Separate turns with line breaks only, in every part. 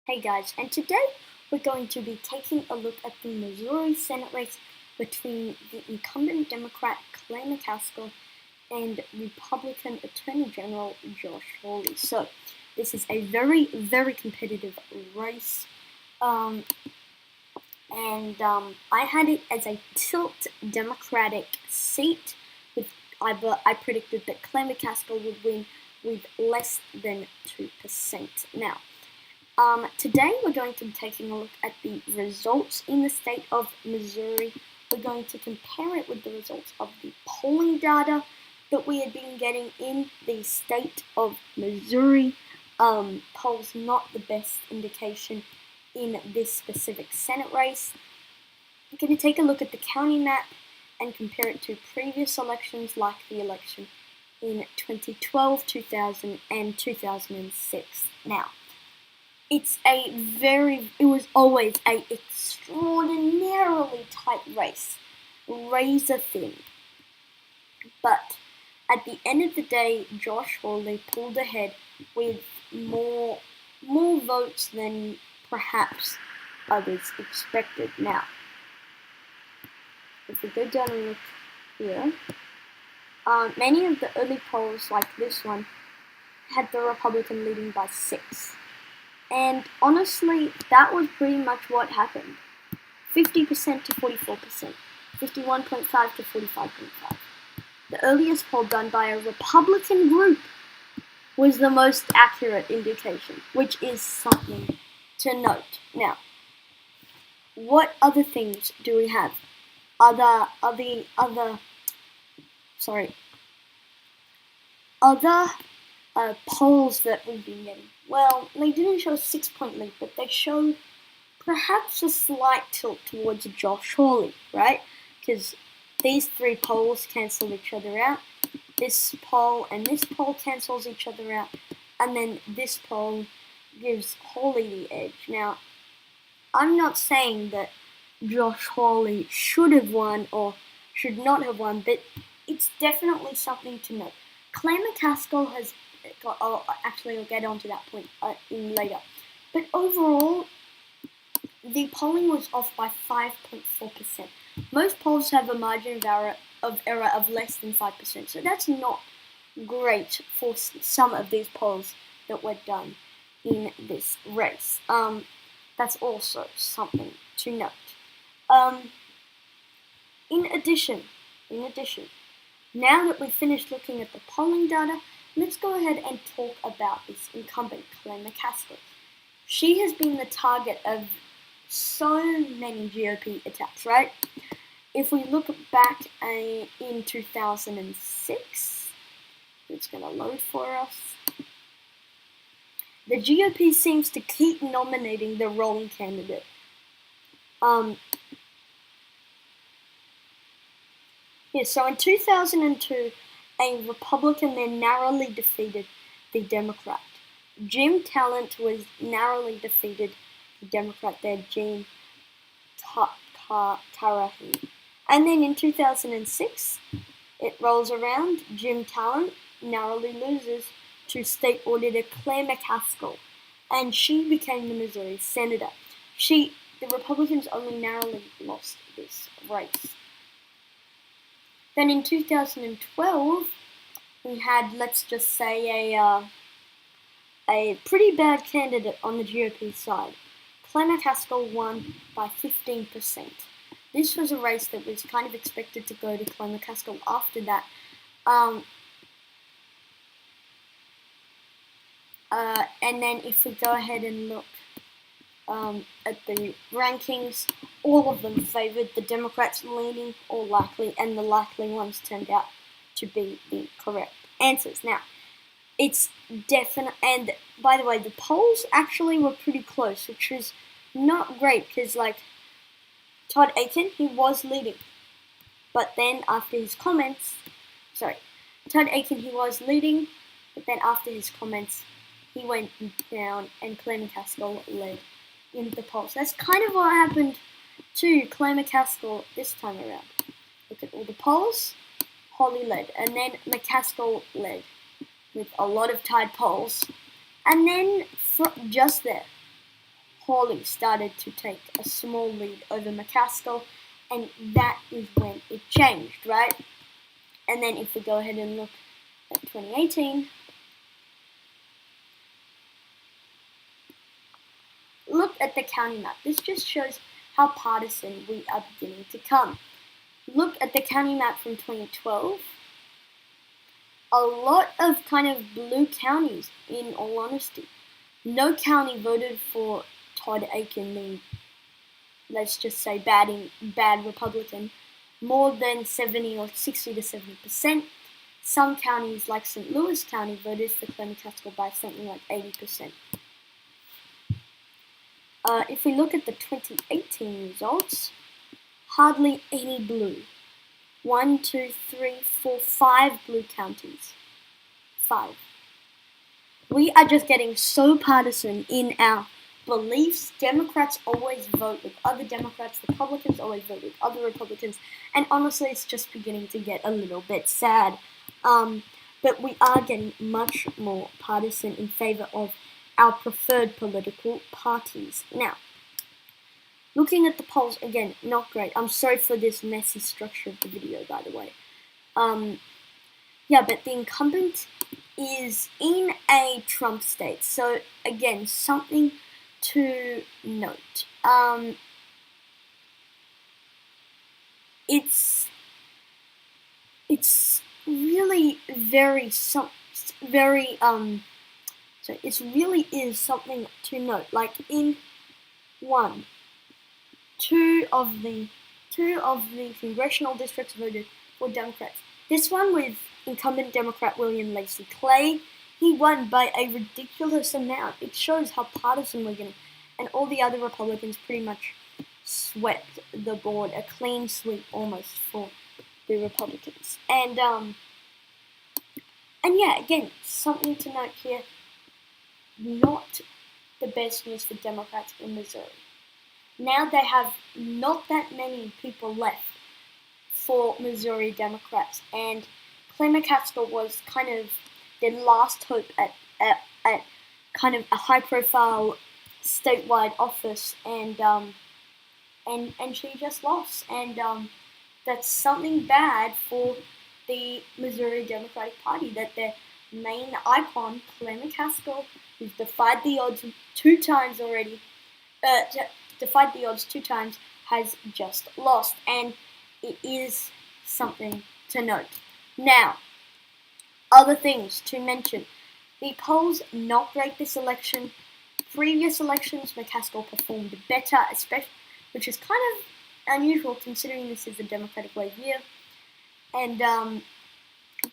Hey guys, and today we're going to be taking a look at the Missouri Senate race between the incumbent Democrat Clay McCaskill and Republican Attorney General Josh Hawley. So, this is a very, very competitive race, and I had it as a tilt Democratic seat. I predicted that Clay McCaskill would win with less than 2%. Now, today we're going to be taking a look at the results in the state of Missouri. We're going to compare it with the results of the polling data that we had been getting in the state of Missouri. Polls not the best indication in this specific Senate race. We're going to take a look at the county map and compare it to previous elections like the election in 2012, 2000, and 2006. Now, it was always an extraordinarily tight race, razor thin. But at the end of the day, Josh Hawley pulled ahead with more votes than perhaps others expected. Now, if we go down and look here, many of the early polls, like this one, had the Republican leading by 6. And honestly, that was pretty much what happened. 50% to 44%, 51.5 to 45.5. The earliest poll done by a Republican group was the most accurate indication, which is something to note. Now, what other things do we have? Other polls that we've been getting. Well, they didn't show a 6-point lead, but they showed perhaps a slight tilt towards Josh Hawley, right? Because these 3 polls cancel each other out. This poll and this poll cancels each other out. And then this poll gives Hawley the edge. Now, I'm not saying that Josh Hawley should have won or should not have won, but it's definitely something to note. Clay McCaskill has I'll get onto that point in later. But overall, the polling was off by 5.4%. Most polls have a margin of error of less than 5%, so that's not great for some of these polls that were done in this race. That's also something to note. In addition, now that we've finished looking at the polling data, let's go ahead and talk about this incumbent, Clay McCaskill. She has been the target of so many GOP attacks, right? If we look back in 2006, it's going to load for us. The GOP seems to keep nominating the wrong candidate. So in 2002, a Republican then narrowly defeated the Democrat. Jim Talent was narrowly defeated the Democrat there, Gene Tarahi. And then in 2006, it rolls around. Jim Talent narrowly loses to State Auditor Clay McCaskill, and she became the Missouri Senator. The Republicans only narrowly lost this race. Then in 2012, we had, let's just say, a pretty bad candidate on the GOP side. Clay McCaskill won by 15%. This was a race that was kind of expected to go to Clay McCaskill after that. And then if we go ahead and look at the rankings, all of them favored the Democrats leaning or likely, and the likely ones turned out to be the correct answers. Now, it's definite, and by the way, the polls actually were pretty close, which was not great, because Todd Akin, he was leading, but then after his comments, Todd Akin, he was leading, but then after his comments, he went down, and Clay McCaskill led in the polls. That's kind of what happened to Clay McCaskill this time around. Look at all the polls. Hawley led, and then McCaskill led with a lot of tied polls. And then just there, Hawley started to take a small lead over McCaskill, and that is when it changed, right? And then if we go ahead and look at 2018, look at the county map. This just shows how partisan we are beginning to come. Look at the county map from 2012. A lot of kind of blue counties, in all honesty. No county voted for Todd Akin, the, let's just say, bad Republican, more than 70 or 60 to 70%. Some counties, like St. Louis County, voted for Clay McCaskill by something like 80%. If we look at the 2018 results, hardly any blue. 1, 2, 3, 4, 5 blue counties. 5. We are just getting so partisan in our beliefs. Democrats always vote with other Democrats. Republicans always vote with other Republicans. And honestly, it's just beginning to get a little bit sad. But we are getting much more partisan in favor of our preferred political parties. Now, looking at the polls, again, not great. I'm sorry for this messy structure of the video, by the way. Yeah, but the incumbent is in a Trump state. So, again, something to note. It's really so it really is something to note. Like in two of the congressional districts voted for Democrats. This one with incumbent Democrat William Lacey Clay, he won by a ridiculous amount. It shows how partisan we're getting. And all the other Republicans pretty much swept the board, a clean sweep almost for the Republicans. And yeah, again, something to note here, not the best news for Democrats in Missouri. Now they have not that many people left for Missouri Democrats, and Clay McCaskill was kind of their last hope at kind of a high-profile statewide office, and she just lost, and that's something bad for the Missouri Democratic Party, that their main icon, Clay McCaskill, who's defied the odds 2 times already, has just lost, and it is something to note. Now, other things to mention. The polls not great this election. Previous elections, McCaskill performed better, especially, which is kind of unusual considering this is a Democratic wave year. And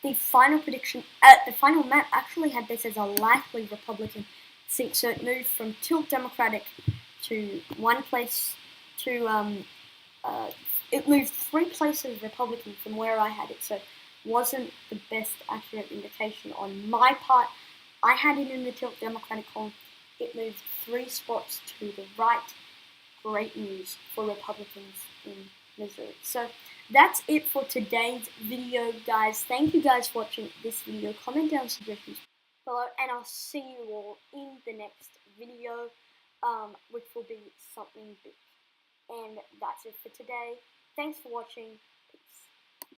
the final prediction, the final map actually had this as a likely Republican seat, so it moved from tilt Democratic to one place to it moved 3 places Republican from where I had it, so it wasn't the best accurate indication on my part. I had it in the tilt Democratic column. It moved 3 spots to the right. Great news for Republicans in Missouri. So that's it for today's video, guys. Thank you guys for watching this video. Comment down suggestions below, and I'll see you all in the next video, which will be something big. And that's it for today. Thanks for watching.